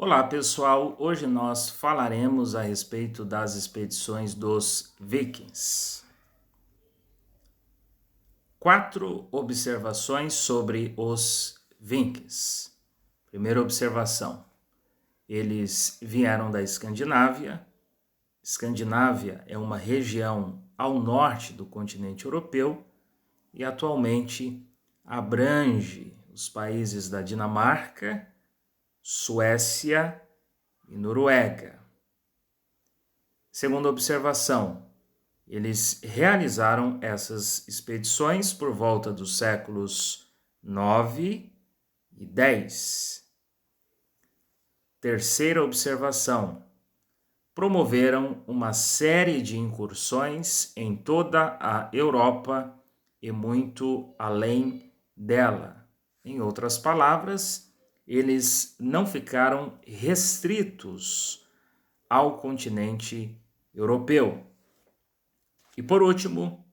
Olá pessoal, hoje nós falaremos a respeito das expedições dos Vikings. 4 observações sobre os Vikings. Primeira observação, eles vieram da Escandinávia. Escandinávia é uma região ao norte do continente europeu e atualmente abrange os países da Dinamarca, Suécia e Noruega. Segunda observação, eles realizaram essas expedições por volta dos séculos 9 e 10. Terceira observação, promoveram uma série de incursões em toda a Europa e muito além dela. Em outras palavras, eles não ficaram restritos ao continente europeu. E por último,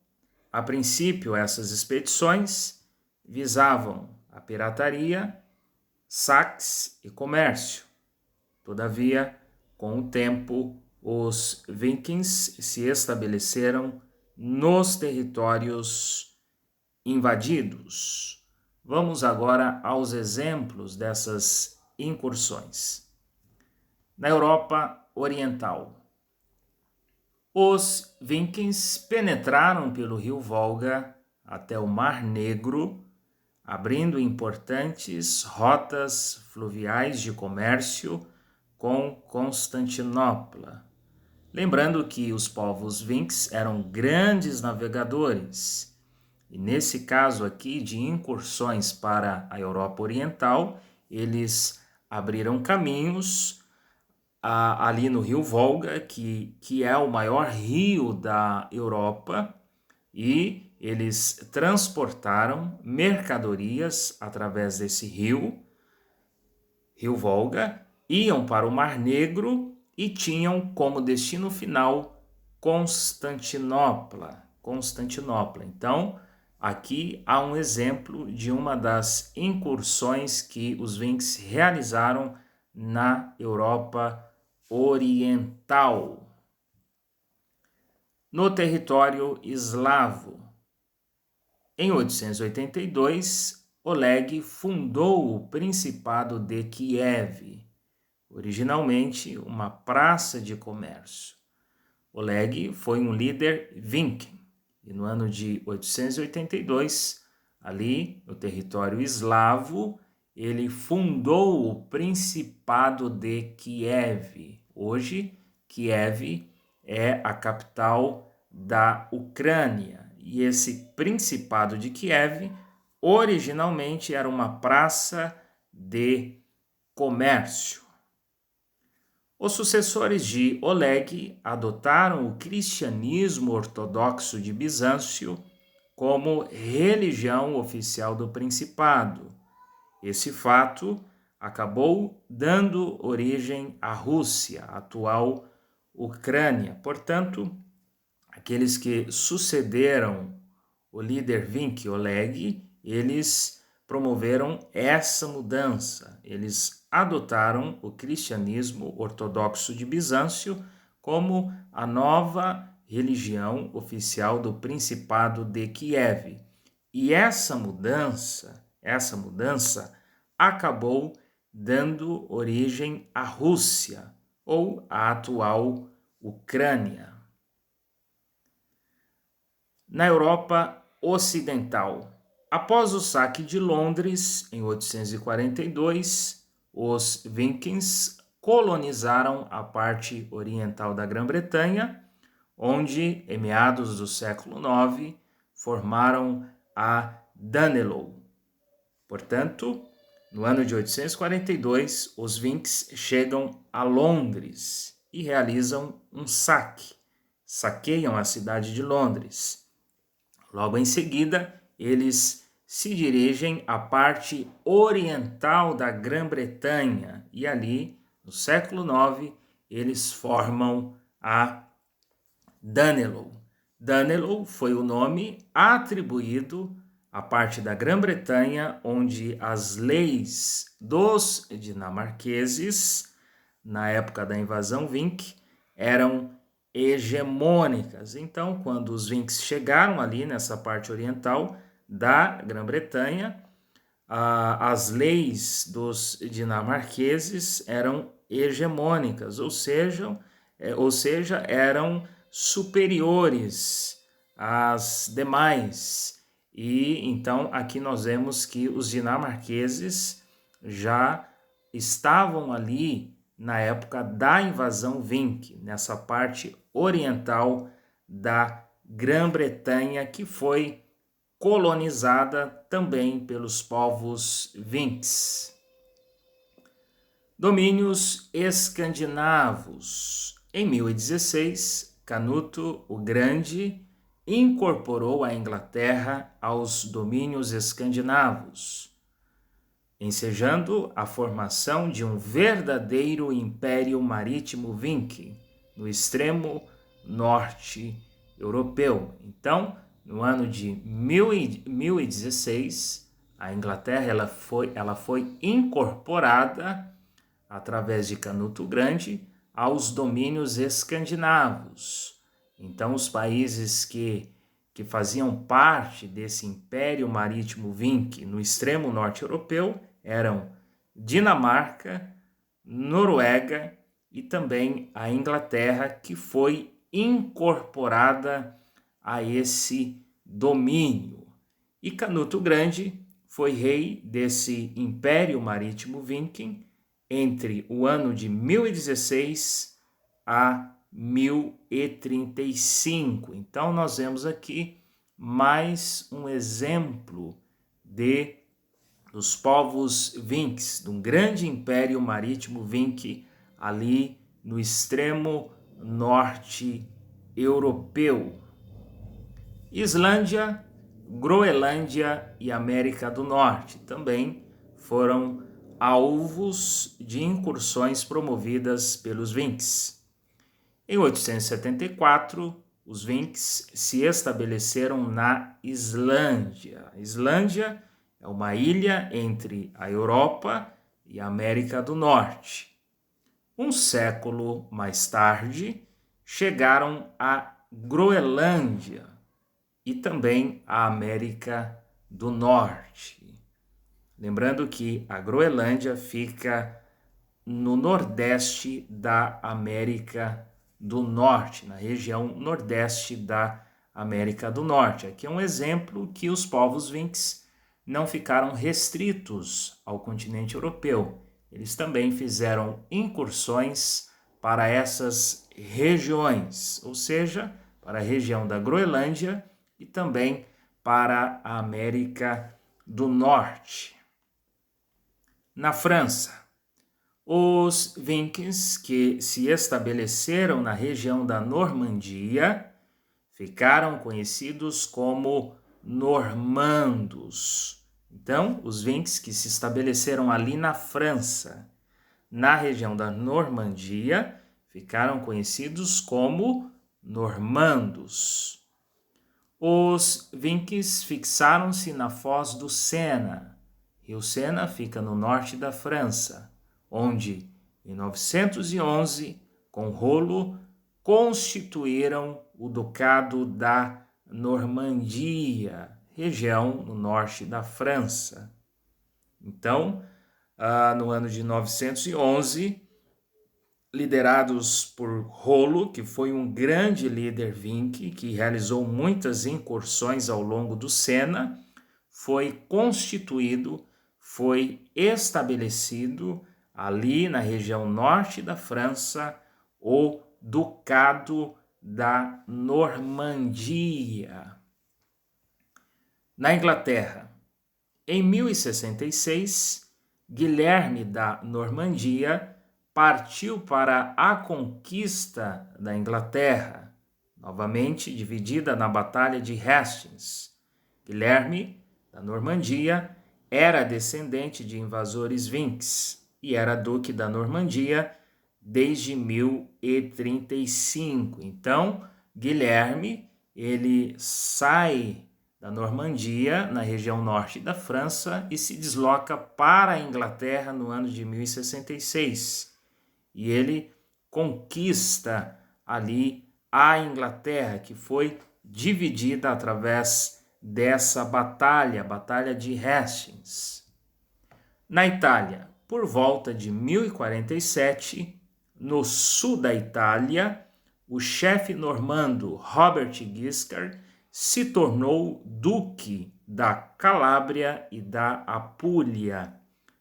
a princípio essas expedições visavam a pirataria, saques e comércio. Todavia, com o tempo, os Vikings se estabeleceram nos territórios invadidos. Vamos agora aos exemplos dessas incursões. Na Europa Oriental, os Vikings penetraram pelo rio Volga até o Mar Negro, abrindo importantes rotas fluviais de comércio com Constantinopla. Lembrando que os povos Vikings eram grandes navegadores, e nesse caso aqui de incursões para a Europa Oriental, eles abriram caminhos ali no rio Volga, que é o maior rio da Europa, e eles transportaram mercadorias através desse rio Volga, iam para o Mar Negro e tinham como destino final Constantinopla. Então, aqui há um exemplo de uma das incursões que os Vikings realizaram na Europa Oriental. No território eslavo, em 882, Oleg fundou o Principado de Kiev, originalmente uma praça de comércio. Oleg foi um líder Viking e no ano de 882, ali no território eslavo, ele fundou o Principado de Kiev. Hoje, Kiev é a capital da Ucrânia. E esse Principado de Kiev originalmente era uma praça de comércio. Os sucessores de Oleg adotaram o cristianismo ortodoxo de Bizâncio como religião oficial do Principado. Esse fato acabou dando origem à Rússia, a atual Ucrânia. Portanto, aqueles que sucederam o líder Vink Oleg, eles promoveram essa mudança. Eles adotaram o cristianismo ortodoxo de Bizâncio como a nova religião oficial do Principado de Kiev. E essa mudança acabou dando origem à Rússia, ou à atual Ucrânia. Na Europa Ocidental, após o saque de Londres, em 842, os Vikings colonizaram a parte oriental da Grã-Bretanha, onde, em meados do século IX, formaram a Danelaw. Portanto, no ano de 842, os Vikings chegam a Londres e realizam um saque. Saqueiam a cidade de Londres. Logo em seguida, eles se dirigem à parte oriental da Grã-Bretanha e ali, no século IX, eles formam a Danelaw. Danelaw foi o nome atribuído à parte da Grã-Bretanha onde as leis dos dinamarqueses na época da invasão Vink, eram hegemônicas. Então, quando os Vinks chegaram ali nessa parte oriental da Grã-Bretanha, as leis dos dinamarqueses eram hegemônicas, ou seja, eram superiores às demais. E então aqui nós vemos que os dinamarqueses já estavam ali na época da invasão Vink, nessa parte oriental da Grã-Bretanha, que foi colonizada também pelos povos Vinks. Domínios escandinavos. Em 1016, Canuto o Grande incorporou a Inglaterra aos domínios escandinavos, ensejando a formação de um verdadeiro império marítimo Vink no extremo norte europeu. Então, no ano de 1016, a Inglaterra ela foi incorporada através de Canuto Grande aos domínios escandinavos. Então, os países que faziam parte desse Império Marítimo Vink no extremo norte europeu eram Dinamarca, Noruega e também a Inglaterra, que foi incorporada a esse domínio. E Canuto Grande foi rei desse Império Marítimo Viking entre o ano de 1016 a 1035. Então nós vemos aqui mais um exemplo dos povos Vinks, de um grande império marítimo Vink ali no extremo norte europeu. Islândia, Groenlândia e América do Norte também foram alvos de incursões promovidas pelos Vinks. Em 874, os Vinks se estabeleceram na Islândia. A Islândia é uma ilha entre a Europa e a América do Norte. Um século mais tarde, chegaram a Groenlândia e também a América do Norte. Lembrando que a Groenlândia fica no nordeste da América do Norte, na região nordeste da América do Norte. Aqui é um exemplo que os povos Vinks não ficaram restritos ao continente europeu. Eles também fizeram incursões para essas regiões, ou seja, para a região da Groenlândia e também para a América do Norte. Na França, os Vikings que se estabeleceram na região da Normandia ficaram conhecidos como normandos. Então, os Vikings que se estabeleceram ali na França, na região da Normandia, ficaram conhecidos como normandos. Os Vikings fixaram-se na foz do Sena. Rio Sena fica no norte da França, onde, em 911, com Rollo, constituíram o Ducado da Normandia, região no norte da França. Então, no ano de 911, liderados por Rollo, que foi um grande líder Vink, que realizou muitas incursões ao longo do Sena, foi estabelecido ali na região norte da França o Ducado da Normandia. Na Inglaterra, em 1066, Guilherme da Normandia partiu para a conquista da Inglaterra, novamente dividida na Batalha de Hastings. Guilherme da Normandia era descendente de invasores Vinks e era duque da Normandia desde 1035. Então, Guilherme, ele sai da Normandia, na região norte da França, e se desloca para a Inglaterra no ano de 1066. e ele conquista ali a Inglaterra, que foi dividida através dessa batalha, a Batalha de Hastings. Na Itália, por volta de 1047, no sul da Itália, o chefe normando Robert Guiscard se tornou duque da Calábria e da Apulia,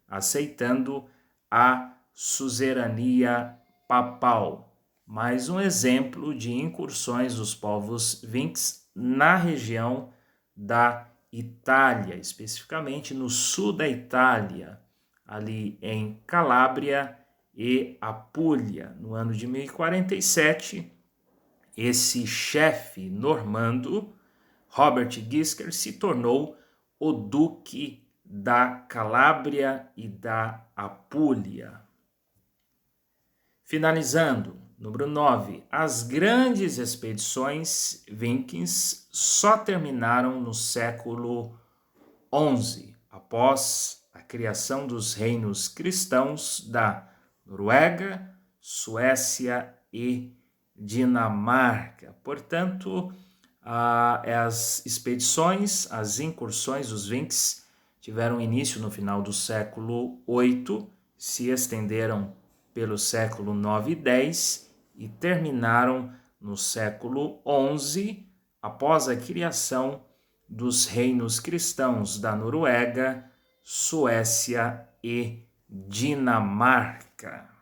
aceitando a suzerania papal. Mais um exemplo de incursões dos povos Vinks na região da Itália, especificamente no sul da Itália, ali em Calábria e Apulia. No ano de 1047, esse chefe normando, Robert Guiscard, se tornou o duque da Calábria e da Apulia. Finalizando, número 9. As grandes expedições vikings só terminaram no século XI, após a criação dos reinos cristãos da Noruega, Suécia e Dinamarca. Portanto, as expedições, as incursões dos vikings tiveram início no final do século VIII, se estenderam pelo século IX e X e terminaram no século XI, após a criação dos reinos cristãos da Noruega, Suécia e Dinamarca.